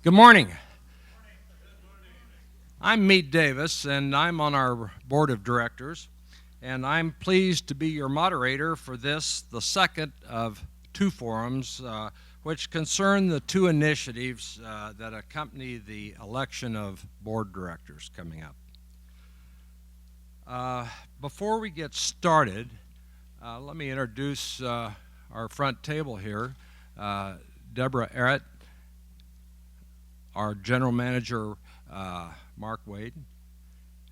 Good morning. I'm Meade Davis, and I'm on our board of directors, and I'm pleased to be your moderator for this, the second of two forums, which concern the two initiatives that accompany the election of board directors coming up. Before we get started, let me introduce our front table here. Deborah Arrett, our general manager, Mark Wade,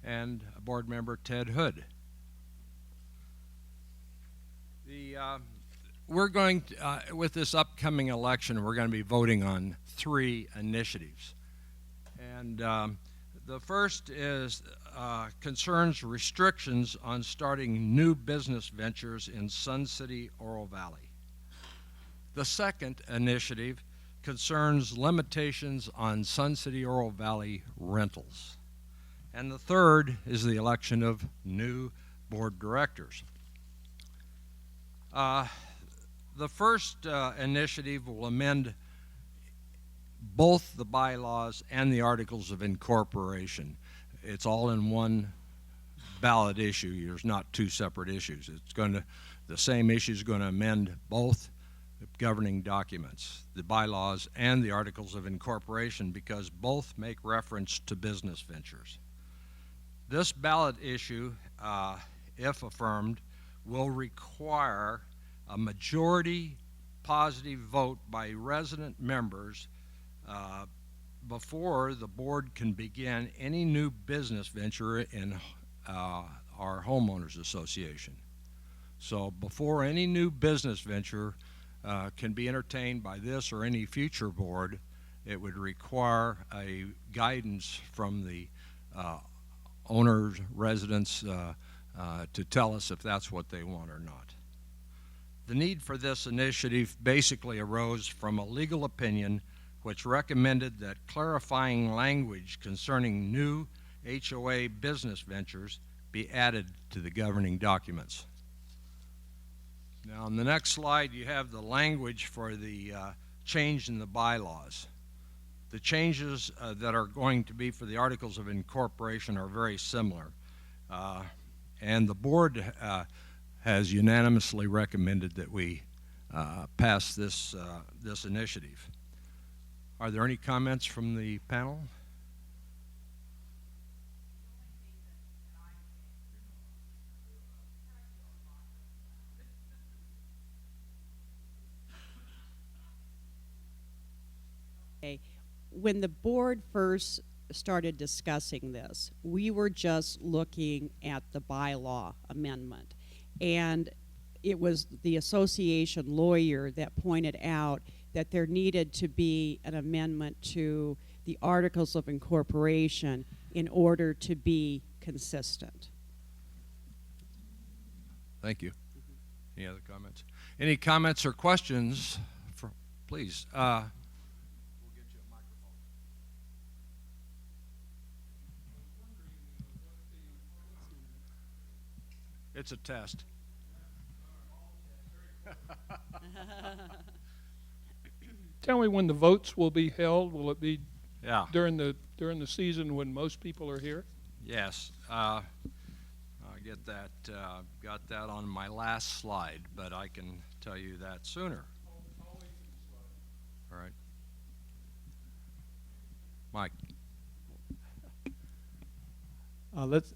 and board member Ted Hood. We're going to, with this upcoming election, we're going to be voting on three initiatives. And the first is concerns restrictions on starting new business ventures in Sun City, Oro Valley. The second initiative concerns limitations on Sun City, Oro Valley rentals. And the third is the election of new board directors. The first initiative will amend both the bylaws and the articles of incorporation. It's all in one ballot issue. There's not two separate issues. The same issue is going to amend both governing documents, the bylaws and the articles of incorporation, because both make reference to business ventures. This ballot issue, if affirmed, will require a majority positive vote by resident members before the board can begin any new business venture in our homeowners association. So before any new business venture can be entertained by this or any future board, it would require a guidance from the owners, residents, to tell us if that's what they want or not. The need for this initiative basically arose from a legal opinion which recommended that clarifying language concerning new HOA business ventures be added to the governing documents. Now, on the next slide, you have the language for the change in the bylaws. The changes that are going to be for the articles of incorporation are very similar. And the board has unanimously recommended that we pass this initiative. Are there any comments from the panel? When the board first started discussing this, we were just looking at the bylaw amendment. And it was the association lawyer that pointed out that there needed to be an amendment to the articles of incorporation in order to be consistent. Thank you. Any other comments? Any comments or questions? Please. It's a test. Tell me when the votes will be held. Will it be during the season when most people are here? Yes. I get that. Got that on my last slide, but I can tell you that sooner. All right. Mike.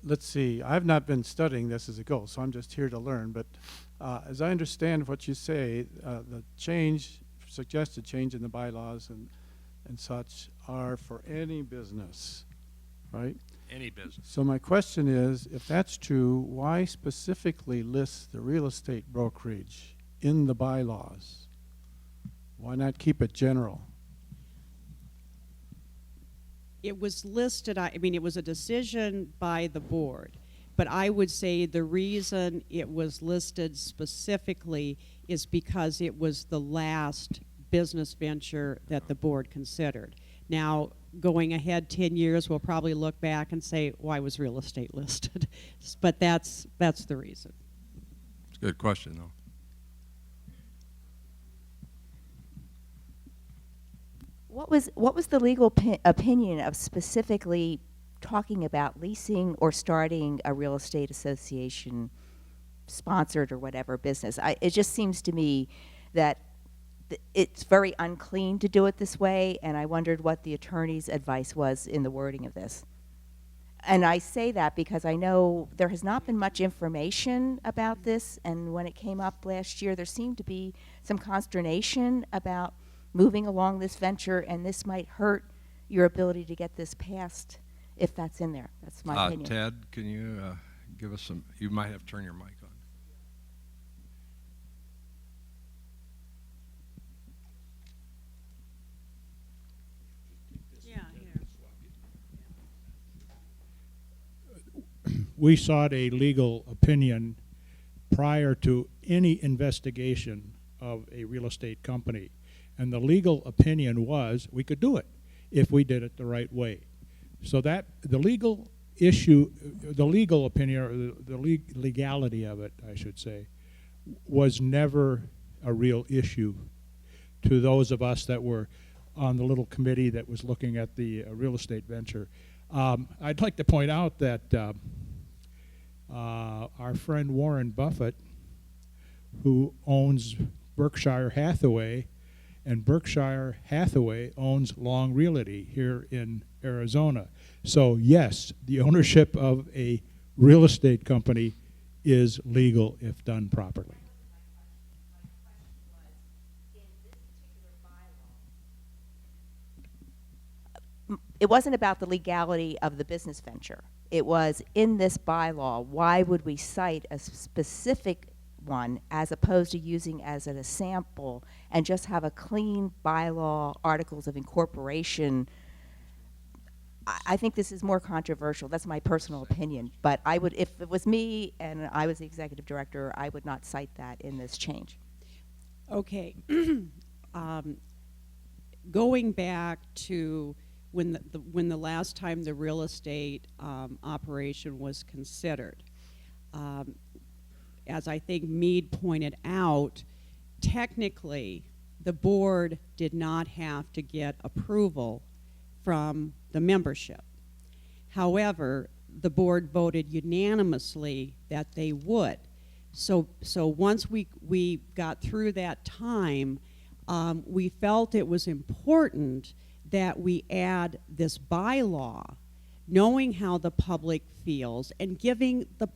Let's see. I've not been studying this as it goes, so I'm just here to learn. But as I understand what you say, the suggested change in the bylaws and such are for any business, right? Any business. So my question is, if that's true, why specifically list the real estate brokerage in the bylaws? Why not keep it general? It was listed, it was a decision by the board, but I would say the reason it was listed specifically is because it was the last business venture that the board considered. Now, going ahead 10 years, we'll probably look back and say, why was real estate listed? But that's the reason. It's a good question, though. What was the legal opinion of specifically talking about leasing or starting a real estate association sponsored or whatever business? It just seems to me that it's very unclean to do it this way, and I wondered what the attorney's advice was in the wording of this. And I say that because I know there has not been much information about this, and when it came up last year, there seemed to be some consternation about moving along this venture, and this might hurt your ability to get this passed if that's in there. That's my opinion. Ted, can you give us some, you might have to turn your mic on. We sought a legal opinion prior to any investigation of a real estate company. And the legal opinion was we could do it if we did it the right way. So that the legal issue, the legal opinion, or the legality of it, I should say, was never a real issue to those of us that were on the little committee that was looking at the real estate venture. I'd like to point out that our friend Warren Buffett, who owns Berkshire Hathaway, and Berkshire Hathaway owns Long Realty here in Arizona. So yes, the ownership of a real estate company is legal if done properly. It wasn't about the legality of the business venture. It was in this bylaw, why would we cite a specific one as opposed to using as a sample and just have a clean bylaw, articles of incorporation? I think this is more controversial. That's my personal opinion. But I would, if it was me and I was the executive director, I would not cite that in this change. Okay. Going back to when the last time the real estate operation was considered, as I think Meade pointed out, technically the board did not have to get approval from the membership. However, the board voted unanimously that they would. So once we got through that time, we felt it was important that we add this bylaw, knowing how the public feels and giving the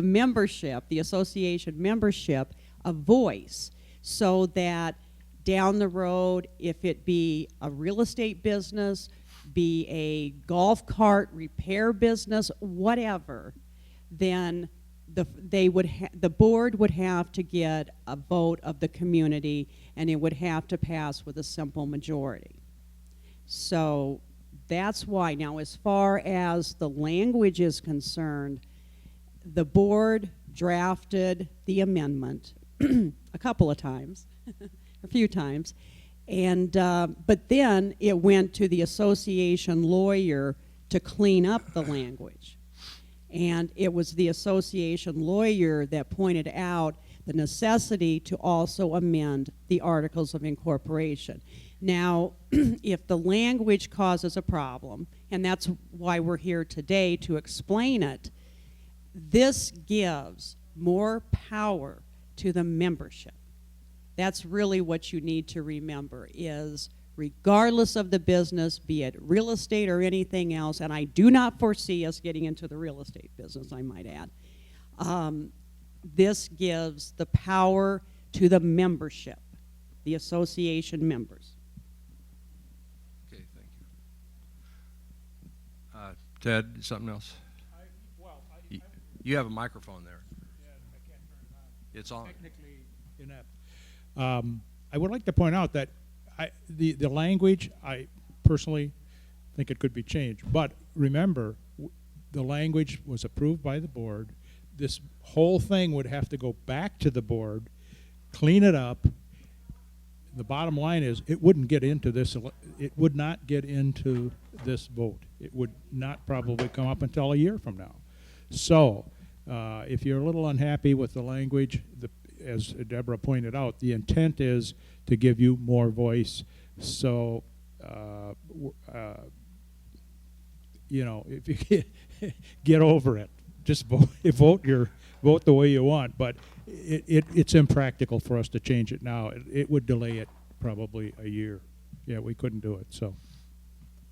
membership, the association membership, a voice, so that down the road, if it be a real estate business, be a golf cart repair business, whatever, then the board would have to get a vote of the community, and it would have to pass with a simple majority. So that's why. Now, as far as the language is concerned, the board drafted the amendment a couple of times, a few times, and but then it went to the association lawyer to clean up the language. And it was the association lawyer that pointed out the necessity to also amend the Articles of Incorporation. Now, if the language causes a problem, and that's why we're here today to explain it, this gives more power to the membership. That's really what you need to remember, is regardless of the business, be it real estate or anything else, and I do not foresee us getting into the real estate business, I might add, this gives the power to the membership, the association members. Okay, thank you. Ted, something else? You have a microphone there. Yeah, I can't turn it on. It's on. Technically inept. I would like to point out that the language, I personally think it could be changed. But remember, the language was approved by the board. This whole thing would have to go back to the board, clean it up. The bottom line is it wouldn't get into this. It would not get into this vote. It would not probably come up until a year from now. So if you're a little unhappy with the language, as Deborah pointed out, the intent is to give you more voice. So, you know, if you get over it, just vote the way you want. But it's impractical for us to change it now. It would delay it probably a year. Yeah, we couldn't do it. So.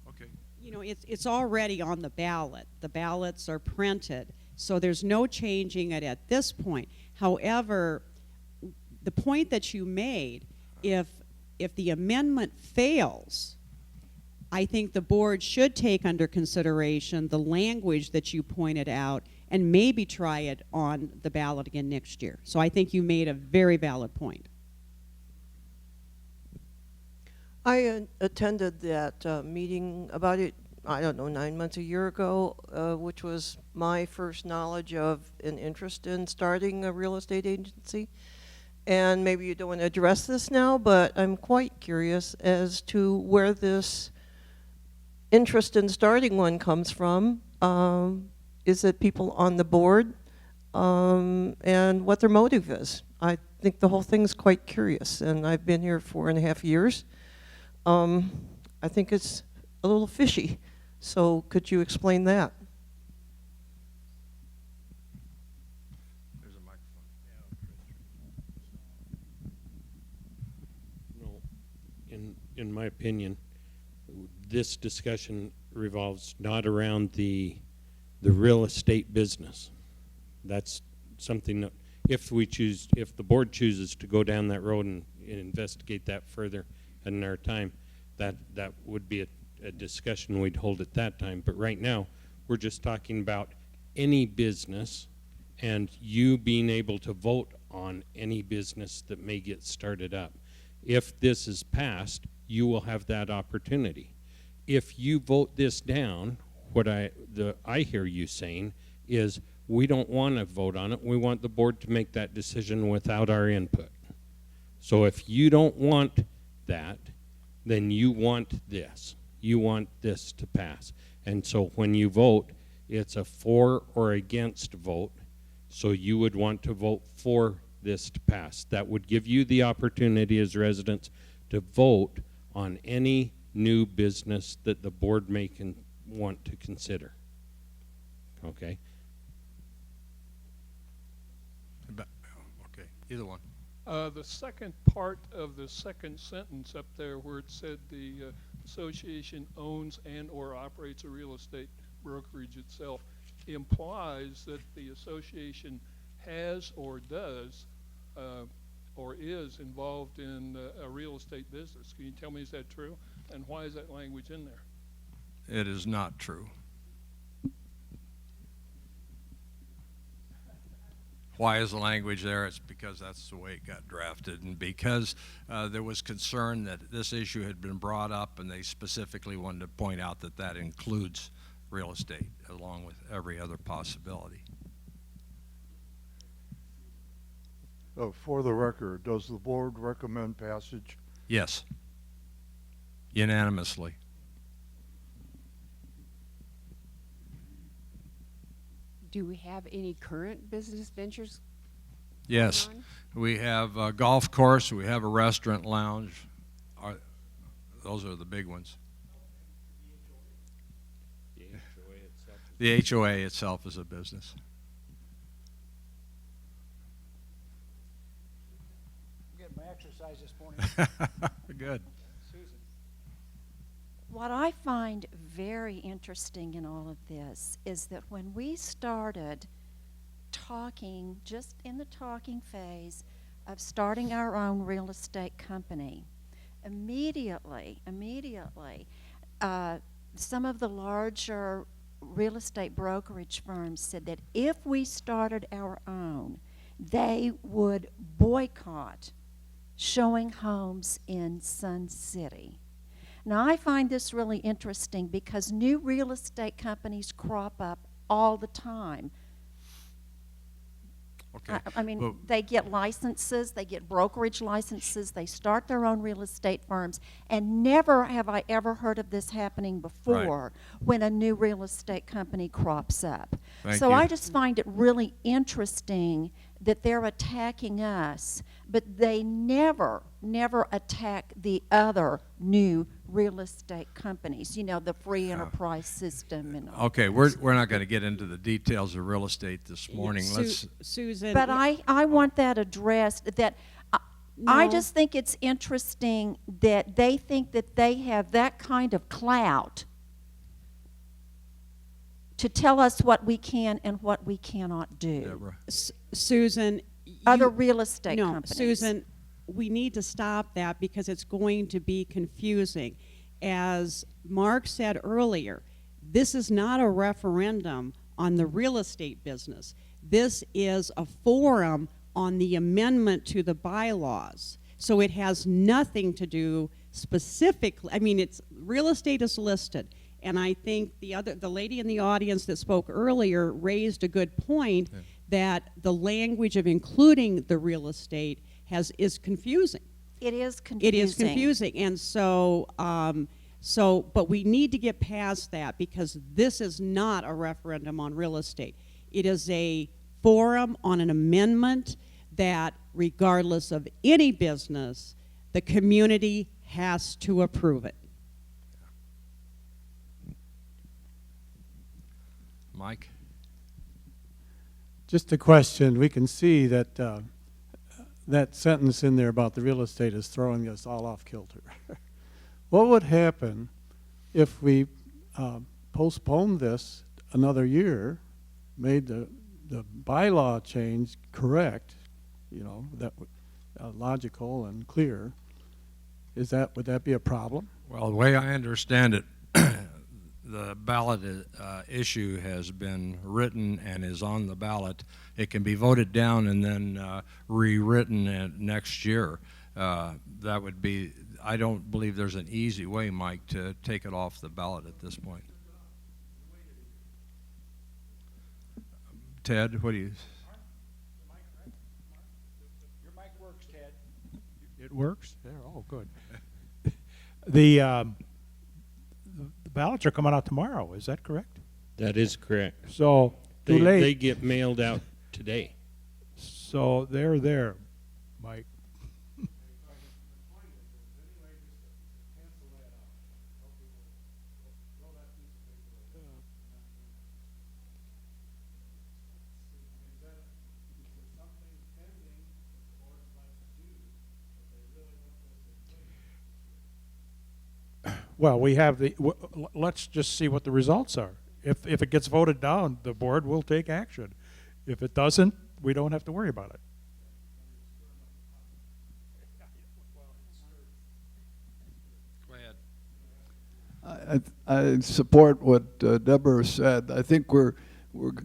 Okay. You know, it's already on the ballot. The ballots are printed, so there's no changing it at this point. However, the point that you made, if the amendment fails, I think the board should take under consideration the language that you pointed out and maybe try it on the ballot again next year. So I think you made a very valid point. I attended that meeting about it, I don't know, 9 months, a year ago, which was my first knowledge of an interest in starting a real estate agency. And maybe you don't want to address this now, but I'm quite curious as to where this interest in starting one comes from. Is it people on the board? And what their motive is. I think the whole thing's quite curious, and I've been here 4.5 years. I think it's a little fishy. So could you explain that? There's a microphone. No, in my opinion, this discussion revolves not around the real estate business. That's something that if the board chooses to go down that road and investigate that further in our time, that would be a discussion we'd hold at that time. But right now, we're just talking about any business and you being able to vote on any business that may get started up. If this is passed, you will have that opportunity. If you vote this down, what I hear you saying is we don't want to vote on it. We want the board to make that decision without our input. So if you don't want that, then you want this. You want this to pass. And so when you vote, it's a for or against vote. So you would want to vote for this to pass. That would give you the opportunity as residents to vote on any new business that the board may want to consider. Okay? Okay, either one. The second part of the second sentence up there where it said the association owns and or operates a real estate brokerage itself implies that the association has or does or is involved in a real estate business. Can you tell me, is that true? And why is that language in there? It is not true. Why is the language there? It's because that's the way it got drafted, and because there was concern that this issue had been brought up, and they specifically wanted to point out that that includes real estate along with every other possibility. For the record, does the board recommend passage? Yes. Unanimously. Do we have any current business ventures? Yes. going We have a golf course, we have a restaurant lounge. Those are the big ones. The HOA itself is a business. I'm getting my exercise this morning. Good. Susan. What I find very interesting in all of this is that when we started talking, just in the talking phase of starting our own real estate company, immediately, some of the larger real estate brokerage firms said that if we started our own, they would boycott showing homes in Sun City. Now, I find this really interesting because new real estate companies crop up all the time. Okay. I mean, Well, they get licenses, they get brokerage licenses, they start their own real estate firms, and never have I ever heard of this happening before when a new real estate company crops up. Thank So you. I just find it really interesting that they're attacking us, but they never attack the other new real estate companies, you know, the free enterprise system and all. Okay, we're not going to get into the details of real estate this morning. Let's. Susan. But I want that addressed, that I No. just think it's interesting that they think that they have that kind of clout to tell us what we can and what we cannot do. Deborah. Susan. Other real estate no, companies. Susan, we need to stop that because it's going to be confusing. As Mark said earlier, this is not a referendum on the real estate business. This is a forum on the amendment to the bylaws. So it has nothing to do specifically, I mean, it's real estate is listed. And I think the lady in the audience that spoke earlier raised a good point that the language of including the real estate is confusing. It is confusing. It is confusing, and so, but we need to get past that because this is not a referendum on real estate. It is a forum on an amendment that, regardless of any business, the community has to approve it. Mike? Just a question. We can see that that sentence in there about the real estate is throwing us all off kilter. What would happen if we postponed this another year, made the bylaw change correct, you know, that logical and clear? Would that be a problem? Well, the way I understand it, the ballot issue has been written and is on the ballot. It can be voted down and then rewritten next year. That would be, I don't believe there's an easy way, Mike, to take it off the ballot at this point. Ted, what do you? Your mic works, Ted. It works? There, oh, good. The ballots are coming out tomorrow, is that correct? That is correct. So, too They late. get mailed out today. So they're there, Mike. Well, we have let's just see what the results are. If it gets voted down, the board will take action. If it doesn't, we don't have to worry about it. Go ahead. I support what Deborah said. I think we're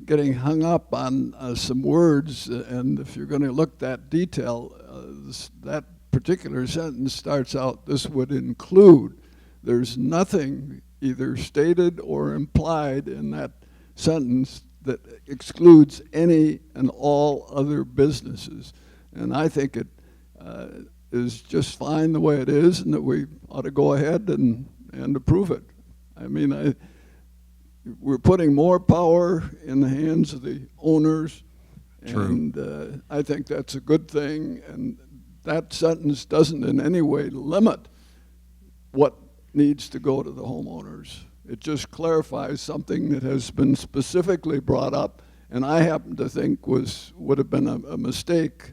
getting hung up on some words, and if you're going to look that detail, that particular sentence starts out, this would include. There's nothing either stated or implied in that sentence that excludes any and all other businesses. And I think it is just fine the way it is, and that we ought to go ahead and approve it. I mean, we're putting more power in the hands of the owners, True. and I think that's a good thing. And that sentence doesn't in any way limit what needs to go to the homeowners. It just clarifies something that has been specifically brought up, and I happen to think would have been a mistake.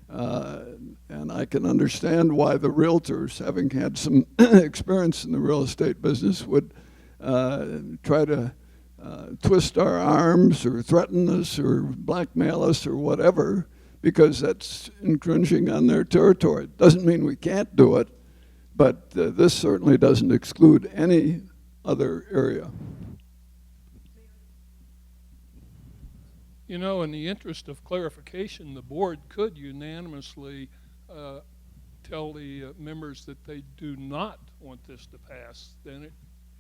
And I can understand why the realtors, having had some experience in the real estate business, would try to twist our arms or threaten us or blackmail us or whatever, because that's infringing on their territory. Doesn't mean we can't do it, but this certainly doesn't exclude any other area. You know, in the interest of clarification, the board could unanimously tell the members that they do not want this to pass. Then it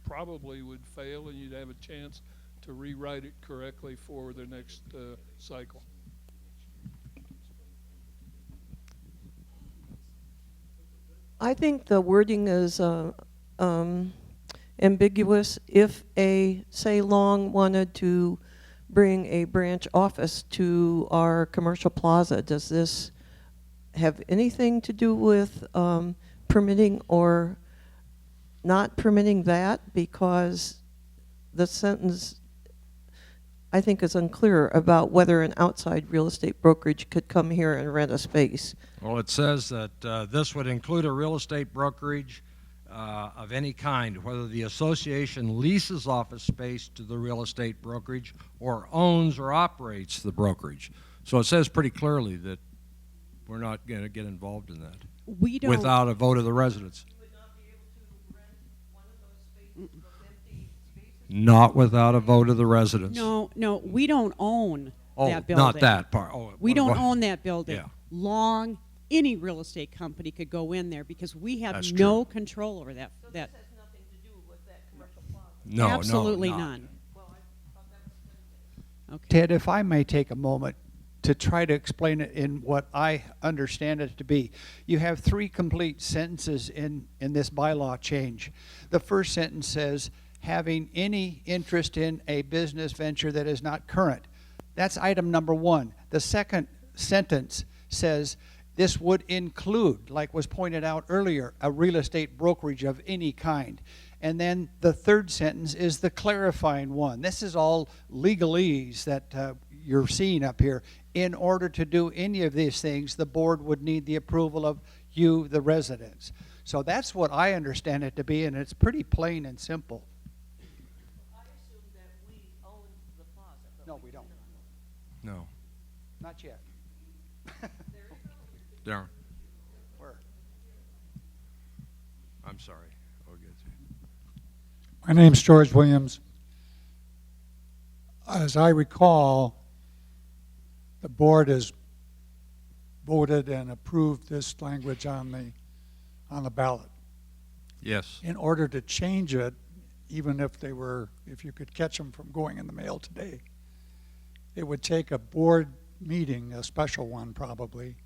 probably would fail, and you'd have a chance to rewrite it correctly for the next cycle. I think the wording is ambiguous. If say, Long wanted to bring a branch office to our commercial plaza. Does this have anything to do with permitting or not permitting that? Because the sentence, I think, is unclear about whether an outside real estate brokerage could come here and rent a space. Well, it says that this would include a real estate brokerage of any kind, whether the association leases office space to the real estate brokerage or owns or operates the brokerage. So it says pretty clearly that we're not going to get involved in that We don't. without a vote of the residents. Not without a vote of the residents. No, we don't own Oh, that building. not that part. Oh, We don't what- own that building. Yeah. Long, any real estate company could go in there because we have That's no true. control over that. No, Absolutely no, none. Okay. Ted, if I may take a moment to try to explain it in what I understand it to be. You have 3 complete sentences in this bylaw change. The first sentence says, having any interest in a business venture that is not current. That's item number 1. The second sentence says, this would include, like was pointed out earlier, a real estate brokerage of any kind. And then the third sentence is the clarifying one. This is all legalese that you're seeing up here. In order to do any of these things, the board would need the approval of you, the residents. So that's what I understand it to be, and it's pretty plain and simple. I assume that we own the plaza. No, we don't. No. Not yet. Darren, Where? I'm sorry. I'll get to you. My name's George Williams. As I recall, the board has voted and approved this language on the ballot. Yes. In order to change it, even if you could catch them from going in the mail today, it would take a board meeting, a special one probably,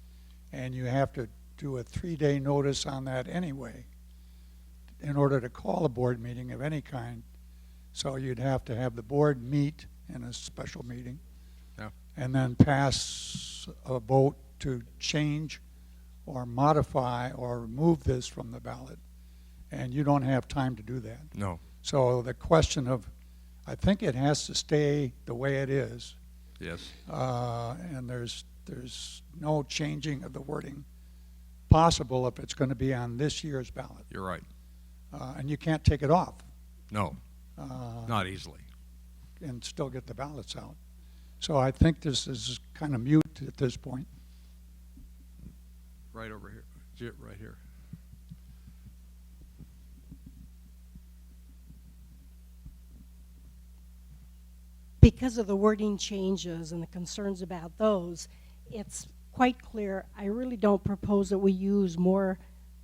and you have to do a 3-day notice on that anyway in order to call a board meeting of any kind. So you'd have to have the board meet in a special meeting, Yeah. and then pass a vote to change or modify or remove this from the ballot. And you don't have time to do that. No. So the question of, I think it has to stay the way it is. Yes. And there's no changing of the wording possible if it's going to be on this year's ballot. You're right. And you can't take it off. No. Not easily. And still get the ballots out. So I think this is kind of mute at this point. Right over here. See it right here. Because of the wording changes and the concerns about those, it's quite clear. I really don't propose that we use more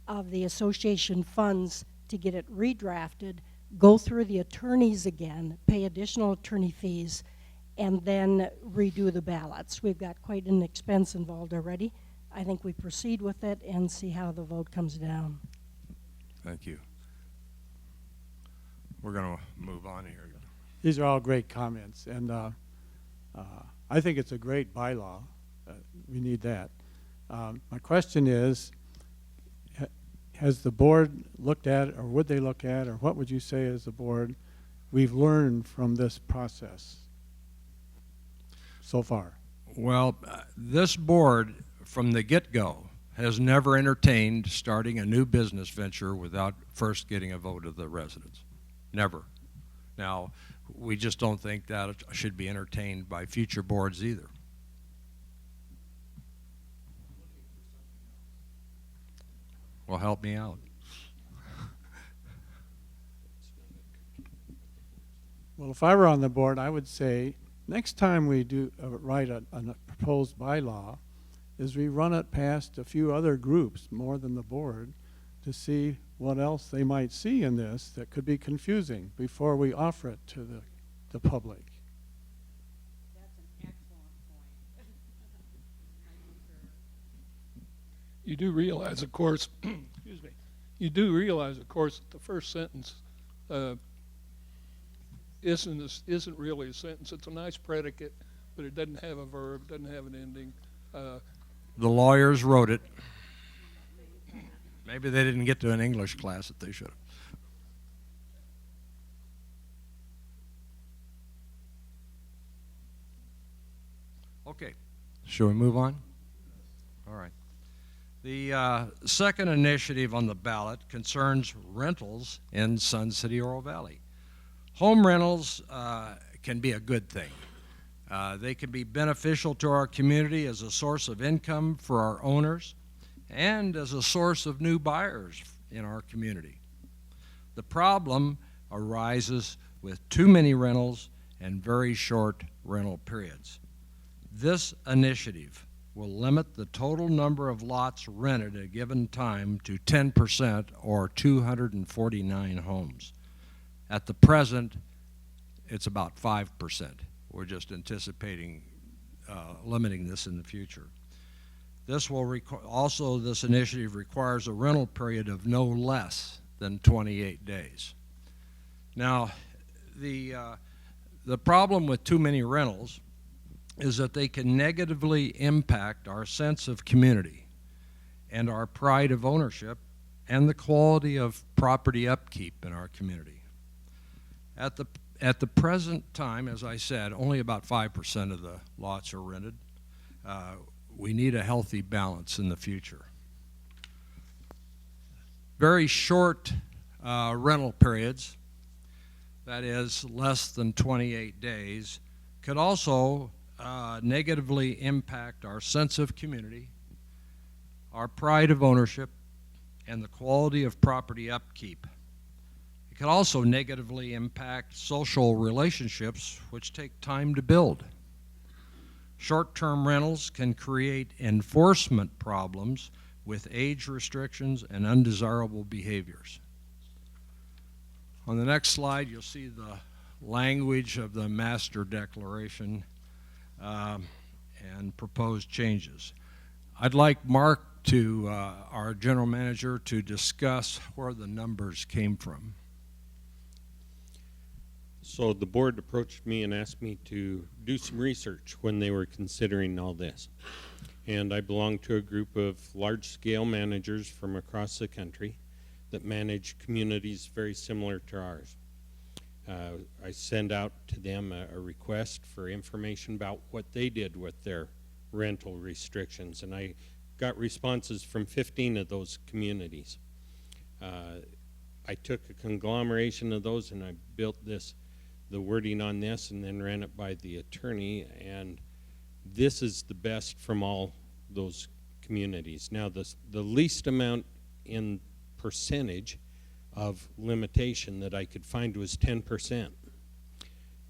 of the association funds to get it redrafted, go through the attorneys again, pay additional attorney fees, and then redo the ballots. We've got quite an expense involved already. I think we proceed with it and see how the vote comes down. Thank you. We're going to move on here. These are all great comments, and I think it's a great bylaw. We need that. My question is, has the board looked at, or would they look at, or what would you say as the board we've learned from this process so far? Well, this board, from the get-go, has never entertained starting a new business venture without first getting a vote of the residents. Never. Now, we just don't think that it should be entertained by future boards either. Well, help me out. Well, if I were on the board, I would say next time we do write a proposed bylaw is we run it past a few other groups more than the board to see what else they might see in this that could be confusing before we offer it to the public. That's an excellent point. You do realize, of course, excuse me, you do realize, of course, that the first sentence isn't really a sentence. It's a nice predicate, but it doesn't have a verb, doesn't have an ending. The lawyers wrote it. Maybe they didn't get to an English class that they should have. Okay, shall we move on? All right. The second initiative on the ballot concerns rentals in Sun City Oro Valley. Home rentals can be a good thing. They can be beneficial to our community as a source of income for our owners and as a source of new buyers in our community. The problem arises with too many rentals and very short rental periods. This initiative will limit the total number of lots rented at a given time to 10% or 249 homes. At the present, it's about 5%. We're just anticipating limiting this in the future. This will also, this initiative requires a rental period of no less than 28 days. Now, the problem with too many rentals is that they can negatively impact our sense of community and our pride of ownership and the quality of property upkeep in our community. At the present time, as I said, only about 5% of the lots are rented. We need a healthy balance in the future. Very short rental periods, that is less than 28 days, could also negatively impact our sense of community, our pride of ownership, and the quality of property upkeep. It can also negatively impact social relationships, which take time to build. Short-term rentals can create enforcement problems with age restrictions and undesirable behaviors. On the next slide, you'll see the language of the Master Declaration and proposed changes. I'd like Mark our general manager, to discuss where the numbers came from. So the board approached me and asked me to do some research when they were considering all this. And I belong to a group of large-scale managers from across the country that manage communities very similar to ours. I send out to them a request for information about what they did with their rental restrictions, and I got responses from 15 of those communities. I took a conglomeration of those and I built the wording on this and then ran it by the attorney, and this is the best from all those communities. Now the least amount in percentage of limitation that I could find was 10%.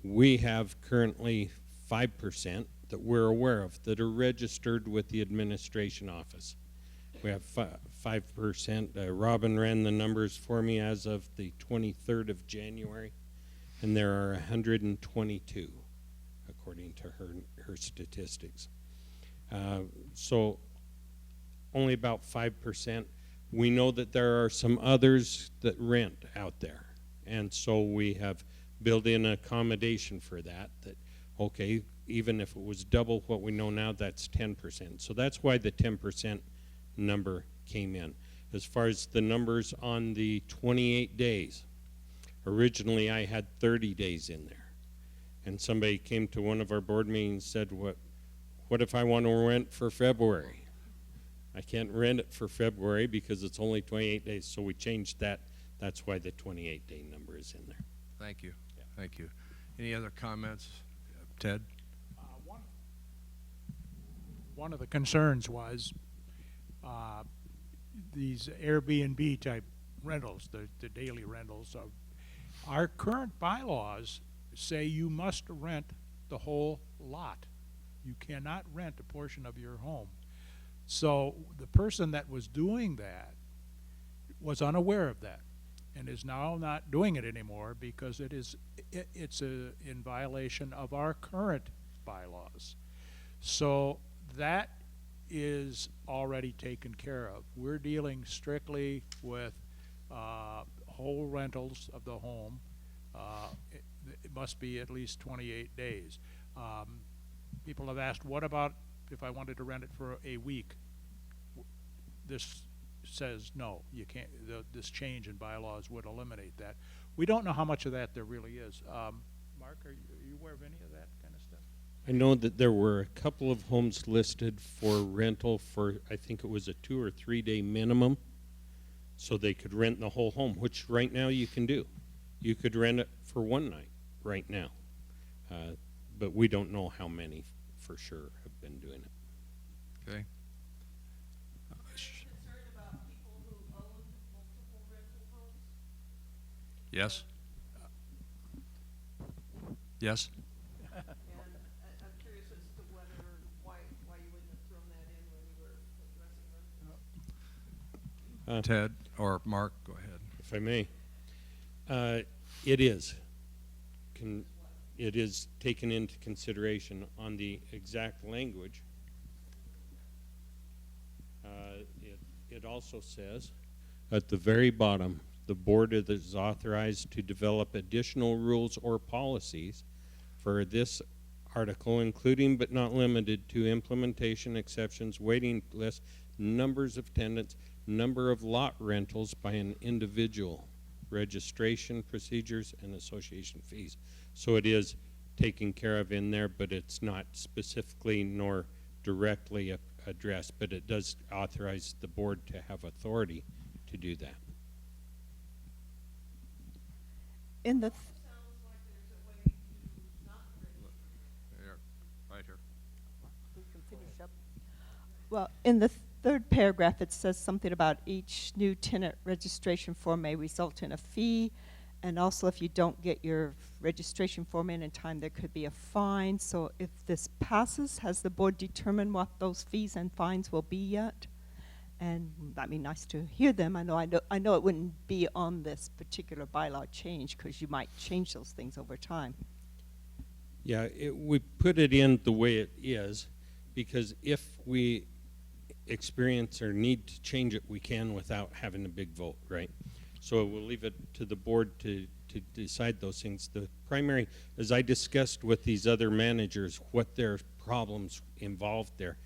We have currently 5% that we're aware of that are registered with the administration office. We have 5%. Robin ran the numbers for me as of the 23rd of January, and there are 122 according to her statistics. So only about 5%. We know that there are some others that rent out there, and so we have built in accommodation for that, okay, even if it was double what we know now, that's 10%. So that's why the 10% number came in. As far as the numbers on the 28 days, originally I had 30 days in there. And somebody came to one of our board meetings and said, what if I want to rent for February? I can't rent it for February because it's only 28 days, so we changed that. That's why the 28-day number is in there. Thank you. Yeah. Thank you. Any other comments? Ted? One of the concerns was these Airbnb type rentals, the daily rentals. Our current bylaws say you must rent the whole lot. You cannot rent a portion of your home. So the person that was doing that was unaware of that and is now not doing it anymore because it's in violation of our current bylaws. So that is already taken care of. We're dealing strictly with whole rentals of the home. it must be at least 28 days. People have asked, what about if I wanted to rent it for a week? This says no, you can't. This change in bylaws would eliminate that. We don't know how much of that there really is. Mark, are you aware of any of that kind of stuff? I know that there were a couple of homes listed for rental for, I think it was a 2 or 3 day minimum, so they could rent the whole home, which right now you can do. You could rent it for one night right now, but we don't know how many for sure have been doing it. Okay. Yes? Yes? And I'm curious as to why you wouldn't have thrown that in when you were addressing Ted or Mark, go ahead. If I may. It is. It is taken into consideration on the exact language. It also says at the very bottom, the board is authorized to develop additional rules or policies for this article, including but not limited to implementation exceptions, waiting lists, numbers of tenants, number of lot rentals by an individual, registration procedures, and association fees. So it is taken care of in there, but it's not specifically nor directly addressed, but it does authorize the board to have authority to do that. In the Right here. we can finish up. Well, in the third paragraph, it says something about each new tenant registration form may result in a fee, and also if you don't get your registration form in time, there could be a fine. So if this passes, has the board determined what those fees and fines will be yet? And that'd be nice to hear them. I know it wouldn't be on this particular bylaw change because you might change those things over time. Yeah, we put it in the way it is because if we experience or need to change it, we can without having a big vote, right? So we'll leave it to the board to decide those things. The primary, as I discussed with these other managers, what their problems involved there,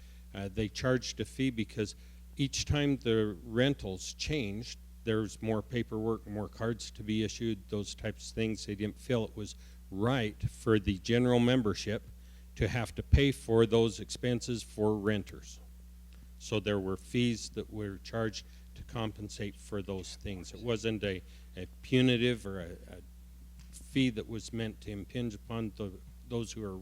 they charged a fee because each time the rentals changed, there's more paperwork, more cards to be issued, those types of things. They didn't feel it was right for the general membership to have to pay for those expenses for renters. So there were fees that were charged to compensate for those things. It wasn't a punitive or a fee that was meant to impinge upon those who are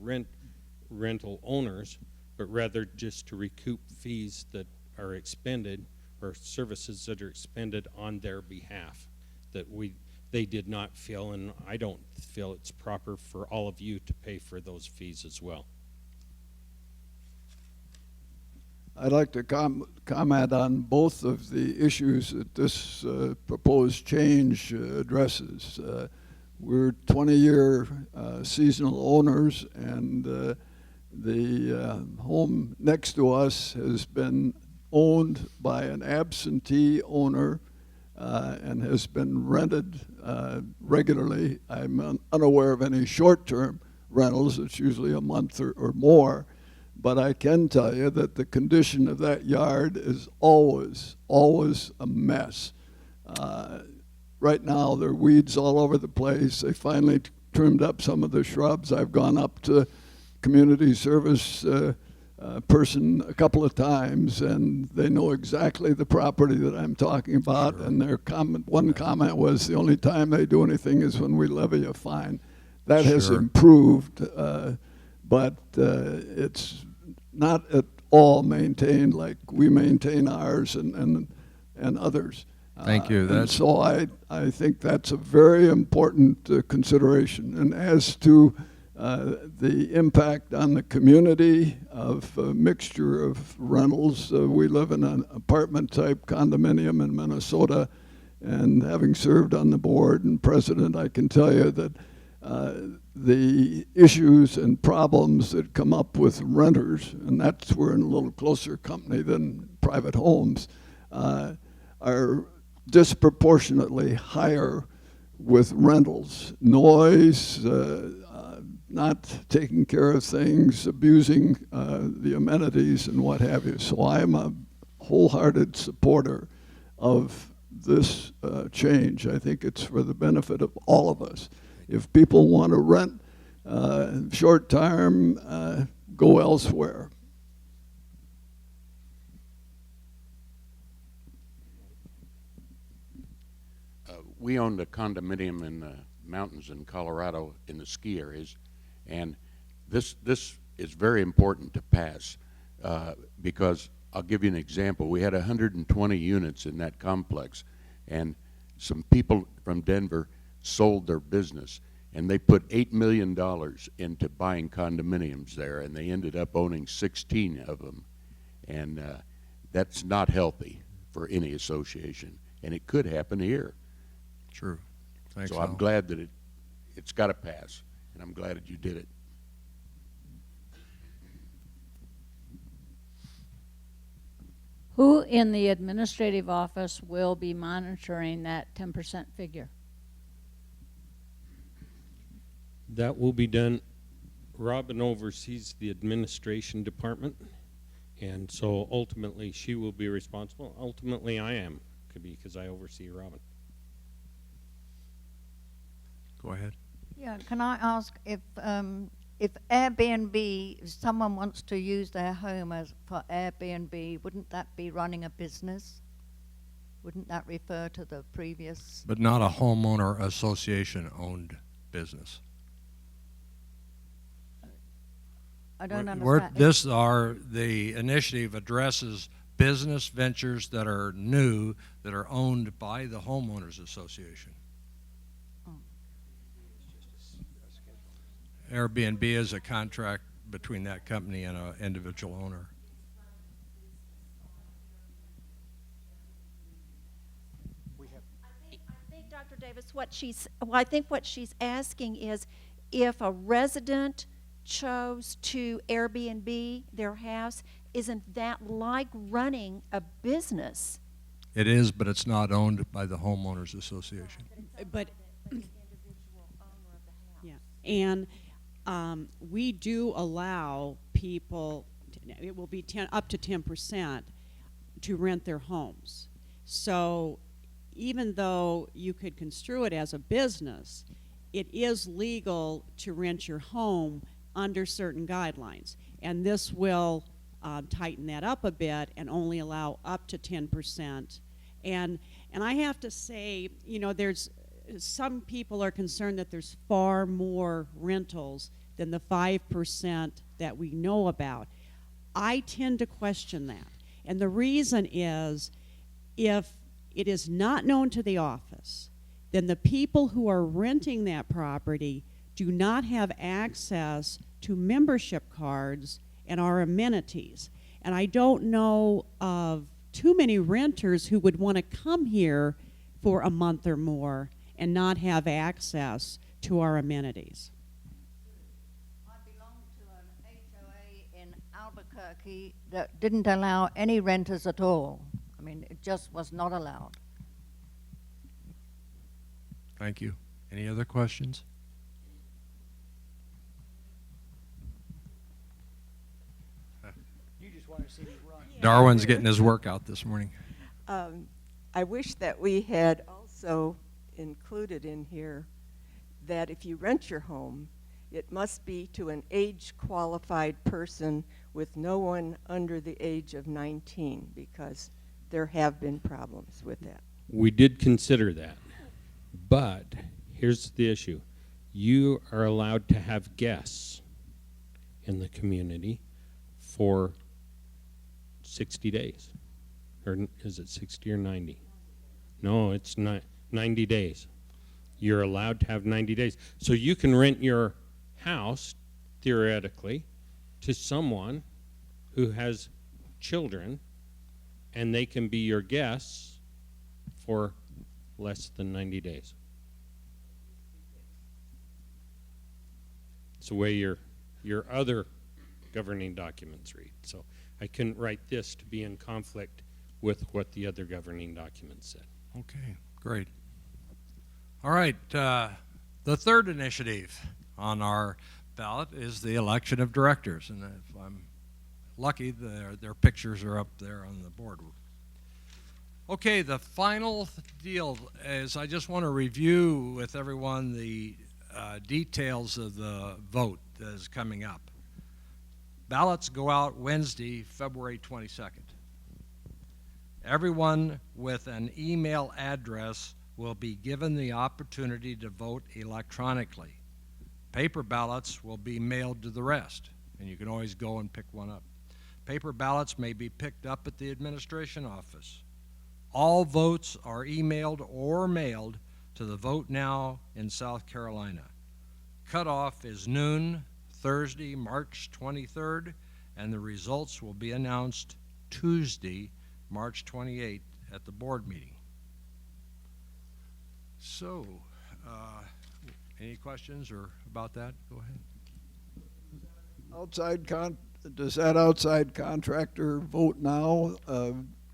rental owners, but rather just to recoup fees that are expended or services that are expended on their behalf that they did not feel, and I don't feel it's proper for all of you to pay for those fees as well. I'd like to comment on both of the issues that this proposed change addresses. We're 20-year seasonal owners, and the home next to us has been owned by an absentee owner and has been rented regularly. I'm unaware of any short-term rentals. It's usually a month or more. But I can tell you that the condition of that yard is always a mess. Right now, there are weeds all over the place. They finally trimmed up some of the shrubs. I've gone up to community service person a couple of times, and they know exactly the property that I'm talking about. Sure. And their one comment was, the only time they do anything is when we levy a fine. That has improved, but it's not at all maintained like we maintain ours and others. Thank you. And so I think that's a very important consideration. And as to the impact on the community of a mixture of rentals, we live in an apartment-type condominium in Minnesota, and having served on the board and president, I can tell you that the issues and problems that come up with renters, and that's we're in a little closer company than private homes, are disproportionately higher with rentals, noise, not taking care of things, abusing the amenities and what have you. So I'm a wholehearted supporter of this change. I think it's for the benefit of all of us. If people want to rent short term, go elsewhere. We owned a condominium in the mountains in Colorado in the ski areas, and this is very important to pass because I'll give you an example. We had 120 units in that complex, and some people from Denver sold their business, and they put $8 million into buying condominiums there, and they ended up owning 16 of them, and that's not healthy for any association, and it could happen here. True. Thanks, So I'm Al. glad that it's got to pass, and I'm glad that you did it. Who in the administrative office will be monitoring that 10% figure? That will be done. Robin oversees the administration department, and so ultimately she will be responsible. Ultimately I am, because I oversee Robin. Go ahead. Yeah, can I ask if Airbnb, if someone wants to use their home as for Airbnb, wouldn't that be running a business? Wouldn't that refer to the previous? But not a homeowner association-owned business. I don't We're, understand. the initiative addresses business ventures that are new, that are owned by the homeowners association. Airbnb is a contract between that company and an individual owner. I think, Dr. Davis, I think what she's asking is if a resident chose to Airbnb their house, isn't that like running a business? It is, but it's not owned by the homeowners association. But yeah, and we do allow people, it will be up to 10% to rent their homes. So even though you could construe it as a business, it is legal to rent your home under certain guidelines. And this will tighten that up a bit and only allow up to 10%. And I have to say, you know, some people are concerned that there's far more rentals than the 5% that we know about. I tend to question that. And the reason is, if it is not known to the office, then the people who are renting that property do not have access to membership cards and our amenities. And I don't know of too many renters who would want to come here for a month or more and not have access to our amenities. I belong to an HOA in Albuquerque that didn't allow any renters at all. I mean, it just was not allowed. Thank you. Any other questions? You just want to see me run. Darwin's getting his workout this morning. I wish that we had also included in here that if you rent your home, it must be to an age-qualified person with no one under the age of 19, because there have been problems with that. We did consider that, but here's the issue. You are allowed to have guests in the community for 60 days. Or is it 60 or 90? No, it's not 90 days. You're allowed to have 90 days. So you can rent your house, theoretically, to someone who has children, and they can be your guests for less than 90 days. It's the way your other governing documents read. So I couldn't write this to be in conflict with what the other governing documents said. Okay, great. All right, the third initiative on our ballot is the election of directors, and if I'm lucky, their pictures are up there on the board. Okay, the final deal is I just want to review with everyone the details of the vote that is coming up. Ballots go out Wednesday, February 22nd. Everyone with an email address will be given the opportunity to vote electronically. Paper ballots will be mailed to the rest, and you can always go and pick one up. Paper ballots may be picked up at the administration office. All votes are emailed or mailed to the Vote Now in South Carolina. Cutoff is noon, Thursday, March 23rd, and the results will be announced Tuesday, March 28th at the board meeting. So, any questions or about that? Go ahead. Does that outside contractor Vote Now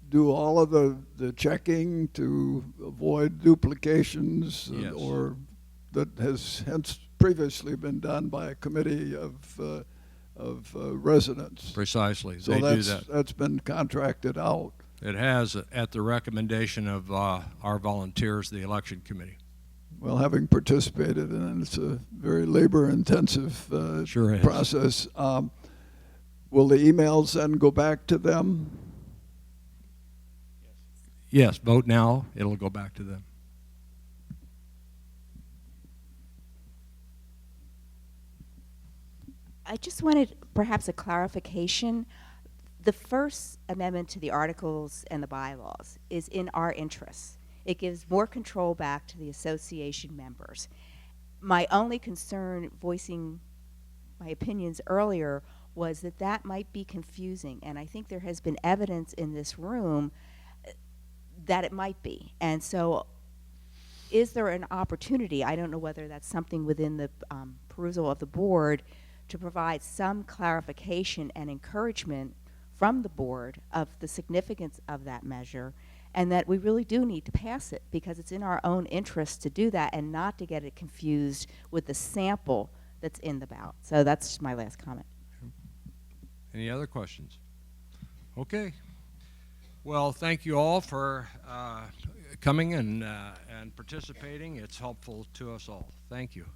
do all of the checking to avoid duplications? Yes. Or that has hence previously been done by a committee of residents? Precisely. So They do that. that's been contracted out. It has at the recommendation of our volunteers, the election committee. Well, having participated in it, it's a very labor-intensive Sure is. process. Will the emails then go back to them? Yes, Vote Now, it'll go back to them. I just wanted perhaps a clarification. The first amendment to the articles and the bylaws is in our interests. It gives more control back to the association members. My only concern, voicing my opinions earlier, was that that might be confusing, and I think there has been evidence in this room that it might be. And so is there an opportunity, I don't know whether that's something within the perusal of the board, to provide some clarification and encouragement from the board of the significance of that measure, and that we really do need to pass it because it's in our own interest to do that and not to get it confused with the sample that's in the ballot. So that's my last comment. Any other questions? Okay. Well, thank you all for coming and participating. It's helpful to us all. Thank you.